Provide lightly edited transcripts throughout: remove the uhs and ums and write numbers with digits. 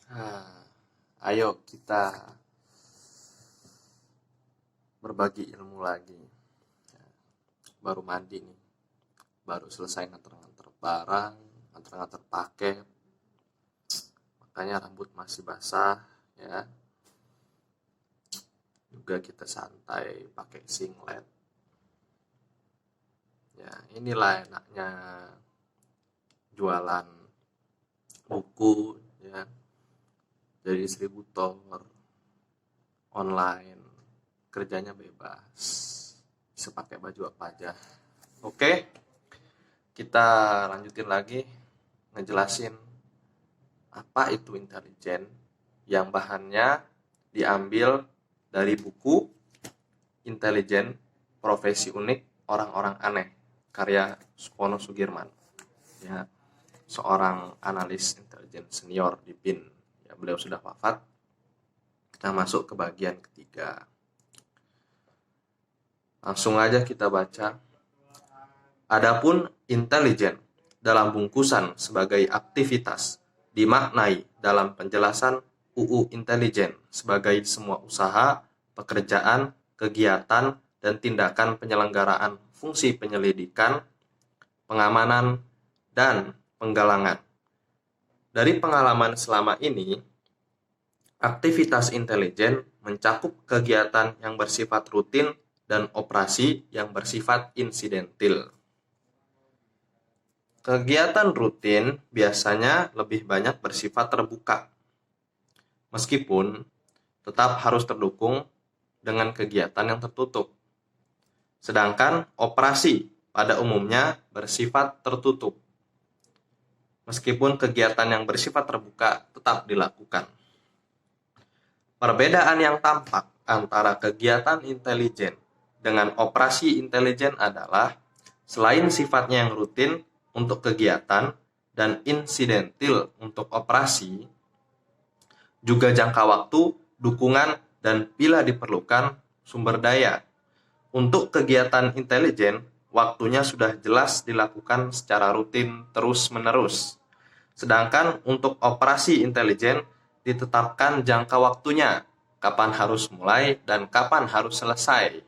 Nah, ayo kita berbagi ilmu lagi. Baru mandi nih, baru selesai nganter-nganter barang, nganter-nganter paket. Makanya rambut masih basah ya. Juga kita santai pakai singlet. Ya, inilah enaknya jualan buku ya. Jadi distributor online, kerjanya bebas, bisa pakai baju apa aja. Oke, kita lanjutin lagi ngejelasin apa itu intelijen, yang bahannya diambil dari buku Intelijen Profesi Unik Orang-orang Aneh karya Supono Sugirman ya, seorang analis intelijen senior di BIN ya, beliau sudah wafat. Kita masuk ke bagian ketiga, langsung aja kita baca. Adapun intelijen dalam bungkusan sebagai aktivitas dimaknai dalam penjelasan UU Intelijen sebagai semua usaha, pekerjaan, kegiatan, dan tindakan penyelenggaraan fungsi penyelidikan, pengamanan, dan penggalangan. Dari pengalaman selama ini, aktivitas intelijen mencakup kegiatan yang bersifat rutin dan operasi yang bersifat insidentil. Kegiatan rutin biasanya lebih banyak bersifat terbuka, meskipun tetap harus terdukung dengan kegiatan yang tertutup. Sedangkan operasi pada umumnya bersifat tertutup, meskipun kegiatan yang bersifat terbuka tetap dilakukan. Perbedaan yang tampak antara kegiatan intelijen dengan operasi intelijen adalah selain sifatnya yang rutin untuk kegiatan dan insidentil untuk operasi, juga jangka waktu, dukungan, dan bila diperlukan sumber daya. Untuk kegiatan intelijen, waktunya sudah jelas dilakukan secara rutin terus-menerus. Sedangkan untuk operasi intelijen ditetapkan jangka waktunya, kapan harus mulai dan kapan harus selesai.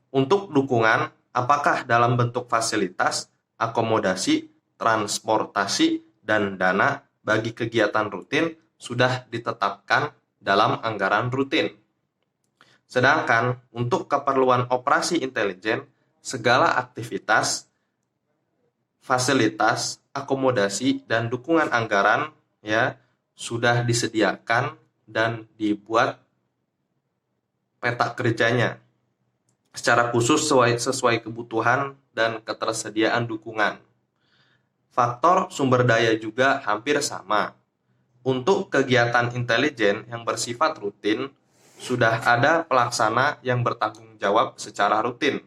Untuk dukungan, apakah dalam bentuk fasilitas, akomodasi, transportasi, dan dana bagi kegiatan rutin sudah ditetapkan dalam anggaran rutin. Sedangkan untuk keperluan operasi intelijen, segala aktivitas, fasilitas, akomodasi, dan dukungan anggaran ya sudah disediakan dan dibuat peta kerjanya secara khusus sesuai kebutuhan dan ketersediaan dukungan. Faktor sumber daya juga hampir sama. Untuk kegiatan intelijen yang bersifat rutin, sudah ada pelaksana yang bertanggung jawab secara rutin.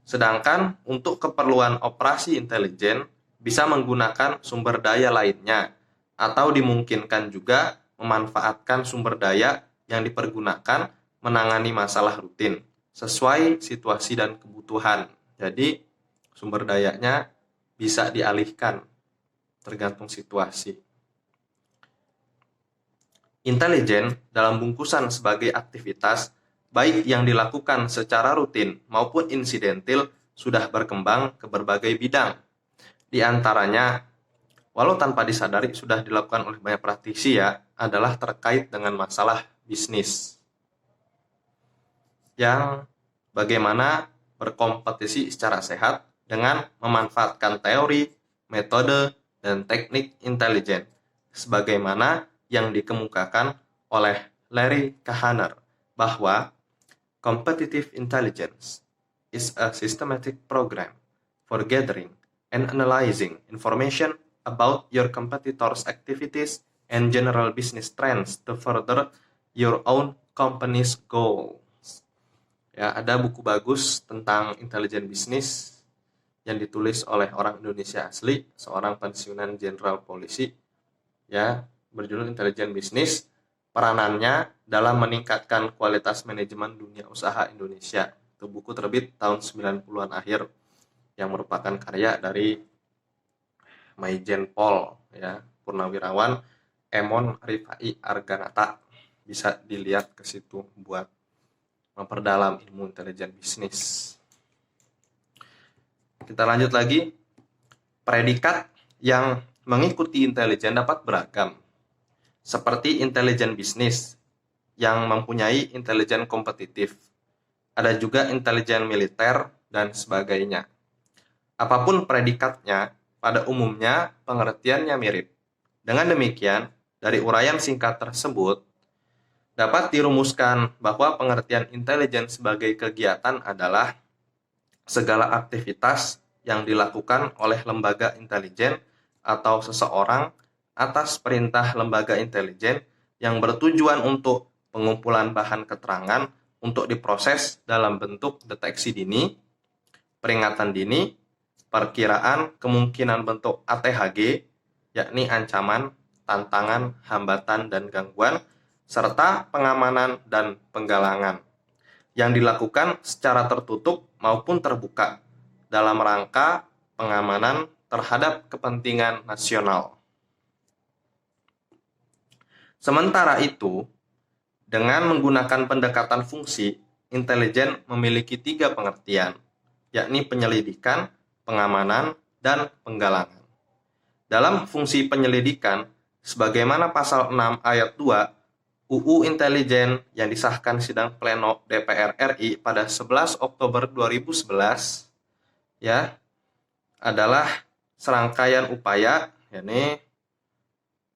Sedangkan untuk keperluan operasi intelijen bisa menggunakan sumber daya lainnya, atau dimungkinkan juga memanfaatkan sumber daya yang dipergunakan menangani masalah rutin sesuai situasi dan kebutuhan. Jadi sumber dayanya bisa dialihkan tergantung situasi. Intelijen dalam bungkusan sebagai aktivitas, baik yang dilakukan secara rutin maupun insidentil, sudah berkembang ke berbagai bidang. Di antaranya, walau tanpa disadari sudah dilakukan oleh banyak praktisi ya, adalah terkait dengan masalah bisnis. Yang bagaimana berkompetisi secara sehat dengan memanfaatkan teori, metode, dan teknik intelijen, sebagaimana yang dikemukakan oleh Larry Kahaner, bahwa competitive intelligence is a systematic program for gathering and analyzing information about your competitors' activities and general business trends to further your own company's goal. Ya, ada buku bagus tentang intelijen bisnis yang ditulis oleh orang Indonesia asli, seorang pensiunan jenderal polisi, ya, berjudul Intelijen Bisnis, peranannya dalam meningkatkan kualitas manajemen dunia usaha Indonesia. Itu buku terbit tahun 90-an akhir yang merupakan karya dari Maijen Paul, ya, Purnawirawan, Emon Rifai Arganata. Bisa dilihat ke situ buat memperdalam ilmu intelijen bisnis. Kita lanjut lagi. Predikat yang mengikuti intelijen dapat beragam. Seperti intelijen bisnis yang mempunyai intelijen kompetitif. Ada juga intelijen militer dan sebagainya. Apapun predikatnya, pada umumnya pengertiannya mirip. Dengan demikian, dari uraian singkat tersebut, dapat dirumuskan bahwa pengertian intelijen sebagai kegiatan adalah segala aktivitas yang dilakukan oleh lembaga intelijen atau seseorang atas perintah lembaga intelijen yang bertujuan untuk pengumpulan bahan keterangan untuk diproses dalam bentuk deteksi dini, peringatan dini, perkiraan kemungkinan bentuk ATHG, yakni ancaman, tantangan, hambatan, dan gangguan, serta pengamanan dan penggalangan, yang dilakukan secara tertutup maupun terbuka dalam rangka pengamanan terhadap kepentingan nasional. Sementara itu, dengan menggunakan pendekatan fungsi, intelijen memiliki 3 pengertian, yakni penyelidikan, pengamanan, dan penggalangan. Dalam fungsi penyelidikan, sebagaimana pasal 6 ayat 2 UU Intelijen yang disahkan sidang pleno DPR RI pada 11 Oktober 2011 ya, adalah serangkaian upaya, yakni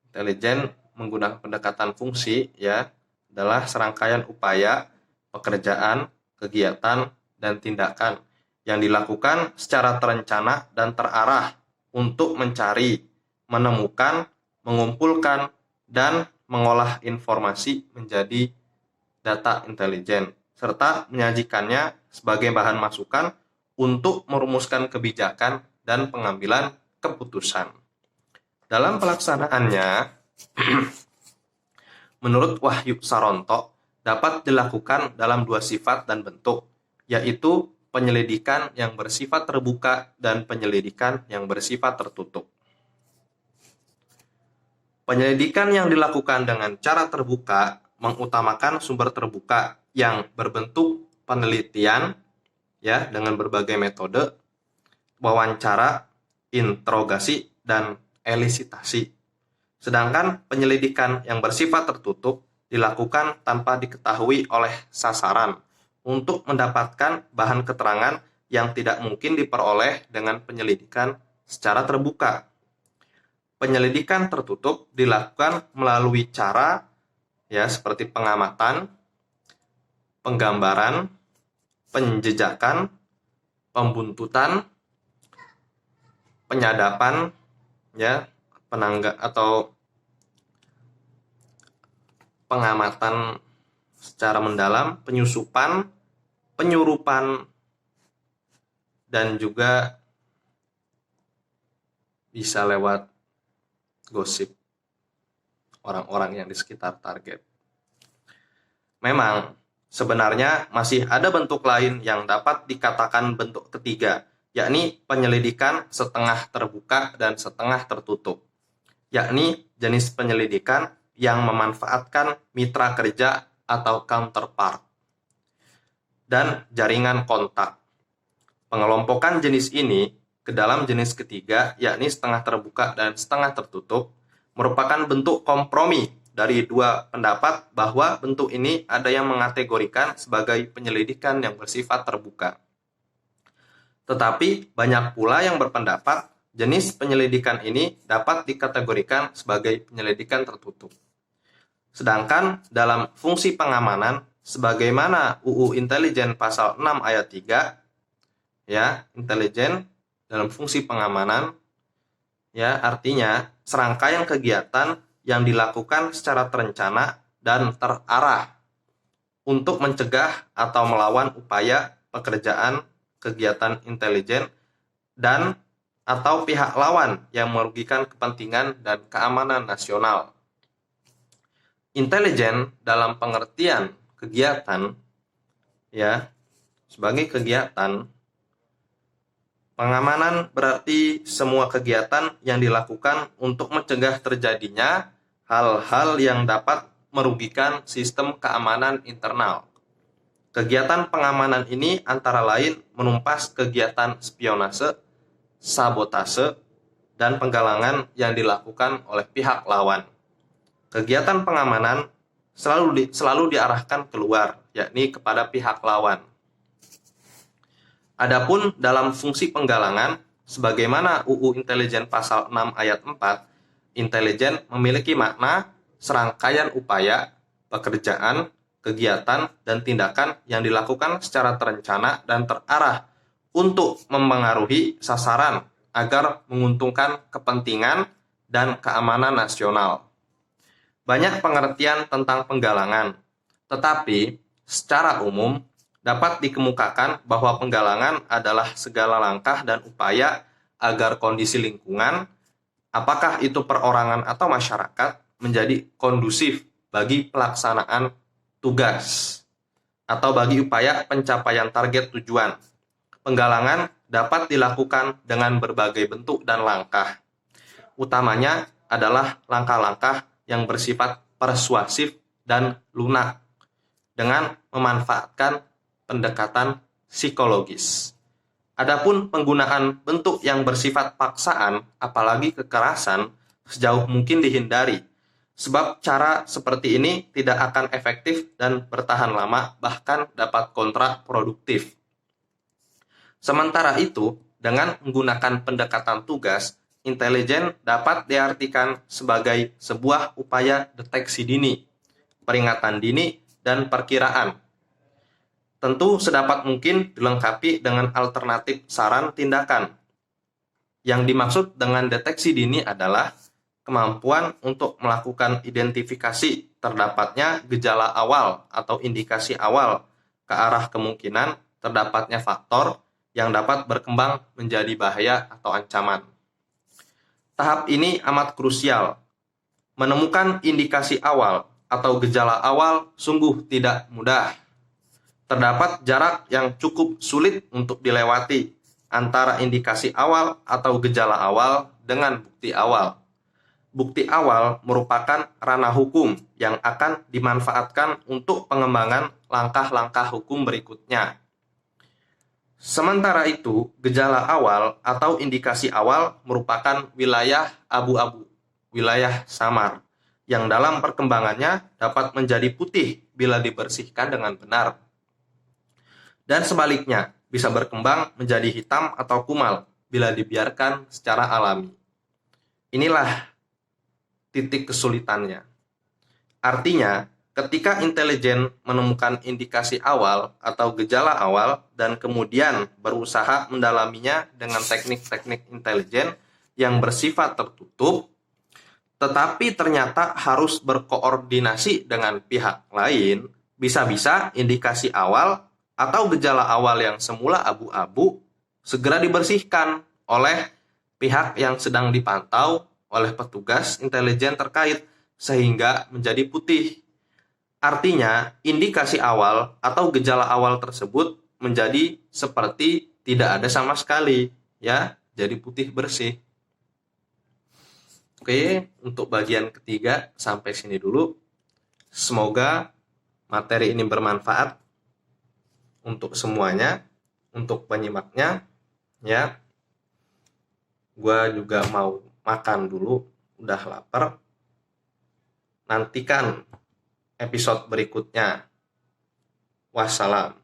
intelijen menggunakan pendekatan fungsi ya, adalah serangkaian upaya, pekerjaan, kegiatan, dan tindakan yang dilakukan secara terencana dan terarah untuk mencari, menemukan, mengumpulkan, dan mengolah informasi menjadi data intelijen, serta menyajikannya sebagai bahan masukan untuk merumuskan kebijakan dan pengambilan keputusan. Dalam pelaksanaannya, menurut Wahyu Saronto, dapat dilakukan dalam 2 sifat dan bentuk, yaitu penyelidikan yang bersifat terbuka dan penyelidikan yang bersifat tertutup. Penyelidikan yang dilakukan dengan cara terbuka mengutamakan sumber terbuka yang berbentuk penelitian ya, dengan berbagai metode, wawancara, interogasi, dan elisitasi. Sedangkan penyelidikan yang bersifat tertutup dilakukan tanpa diketahui oleh sasaran untuk mendapatkan bahan keterangan yang tidak mungkin diperoleh dengan penyelidikan secara terbuka. Penyelidikan tertutup dilakukan melalui cara ya seperti pengamatan, penggambaran, penjejakan, pembuntutan, penyadapan ya, atau pengamatan secara mendalam, penyusupan, penyurupan, dan juga bisa lewat gosip orang-orang yang di sekitar target. Memang sebenarnya masih ada bentuk lain yang dapat dikatakan bentuk ketiga, yakni penyelidikan setengah terbuka dan setengah tertutup, yakni jenis penyelidikan yang memanfaatkan mitra kerja atau counterpart dan jaringan kontak. Pengelompokan jenis ini ke dalam jenis ketiga, yakni setengah terbuka dan setengah tertutup, merupakan bentuk kompromi dari 2 pendapat bahwa bentuk ini ada yang mengategorikan sebagai penyelidikan yang bersifat terbuka. Tetapi banyak pula yang berpendapat jenis penyelidikan ini dapat dikategorikan sebagai penyelidikan tertutup. Sedangkan dalam fungsi pengamanan, sebagaimana UU Intelijen pasal 6 ayat 3, ya, intelijen dalam fungsi pengamanan, ya, artinya serangkaian kegiatan yang dilakukan secara terencana dan terarah untuk mencegah atau melawan upaya pekerjaan kegiatan intelijen dan atau pihak lawan yang merugikan kepentingan dan keamanan nasional. Intelijen dalam pengertian kegiatan ya, sebagai kegiatan pengamanan berarti semua kegiatan yang dilakukan untuk mencegah terjadinya hal-hal yang dapat merugikan sistem keamanan internal. Kegiatan pengamanan ini antara lain menumpas kegiatan spionase, sabotase, dan penggalangan yang dilakukan oleh pihak lawan. Kegiatan pengamanan selalu diarahkan keluar, yakni kepada pihak lawan. Adapun dalam fungsi penggalangan, sebagaimana UU Intelijen Pasal 6 Ayat 4, intelijen memiliki makna serangkaian upaya, pekerjaan, kegiatan, dan tindakan yang dilakukan secara terencana dan terarah untuk mempengaruhi sasaran agar menguntungkan kepentingan dan keamanan nasional. Banyak pengertian tentang penggalangan, tetapi secara umum dapat dikemukakan bahwa penggalangan adalah segala langkah dan upaya agar kondisi lingkungan, apakah itu perorangan atau masyarakat, menjadi kondusif bagi pelaksanaan tugas atau bagi upaya pencapaian target tujuan. Penggalangan dapat dilakukan dengan berbagai bentuk dan langkah. Utamanya adalah langkah-langkah yang bersifat persuasif dan lunak dengan memanfaatkan pendekatan psikologis. Adapun penggunaan bentuk yang bersifat paksaan, apalagi kekerasan, sejauh mungkin dihindari, sebab cara seperti ini tidak akan efektif dan bertahan lama, bahkan dapat kontraproduktif. Sementara itu, dengan menggunakan pendekatan tugas, intelijen dapat diartikan sebagai sebuah upaya deteksi dini, peringatan dini, dan perkiraan. Tentu sedapat mungkin dilengkapi dengan alternatif saran tindakan. Yang dimaksud dengan deteksi dini adalah kemampuan untuk melakukan identifikasi terdapatnya gejala awal atau indikasi awal ke arah kemungkinan terdapatnya faktor yang dapat berkembang menjadi bahaya atau ancaman. Tahap ini amat krusial. Menemukan indikasi awal atau gejala awal sungguh tidak mudah. Terdapat jarak yang cukup sulit untuk dilewati antara indikasi awal atau gejala awal dengan bukti awal. Bukti awal merupakan ranah hukum yang akan dimanfaatkan untuk pengembangan langkah-langkah hukum berikutnya. Sementara itu, gejala awal atau indikasi awal merupakan wilayah abu-abu, wilayah samar, yang dalam perkembangannya dapat menjadi putih bila dibersihkan dengan benar. Dan sebaliknya, bisa berkembang menjadi hitam atau kumal bila dibiarkan secara alami. Inilah titik kesulitannya. Artinya, ketika intelijen menemukan indikasi awal atau gejala awal dan kemudian berusaha mendalaminya dengan teknik-teknik intelijen yang bersifat tertutup, tetapi ternyata harus berkoordinasi dengan pihak lain, bisa-bisa indikasi awal atau gejala awal yang semula abu-abu segera dibersihkan oleh pihak yang sedang dipantau oleh petugas intelijen terkait sehingga menjadi putih. Artinya, indikasi awal atau gejala awal tersebut menjadi seperti tidak ada sama sekali, ya, jadi putih bersih. Oke, untuk bagian ketiga sampai sini dulu. Semoga materi ini bermanfaat untuk semuanya, untuk penyimaknya, ya. Gua juga mau makan dulu, udah lapar. Nantikan episode berikutnya. Wassalam.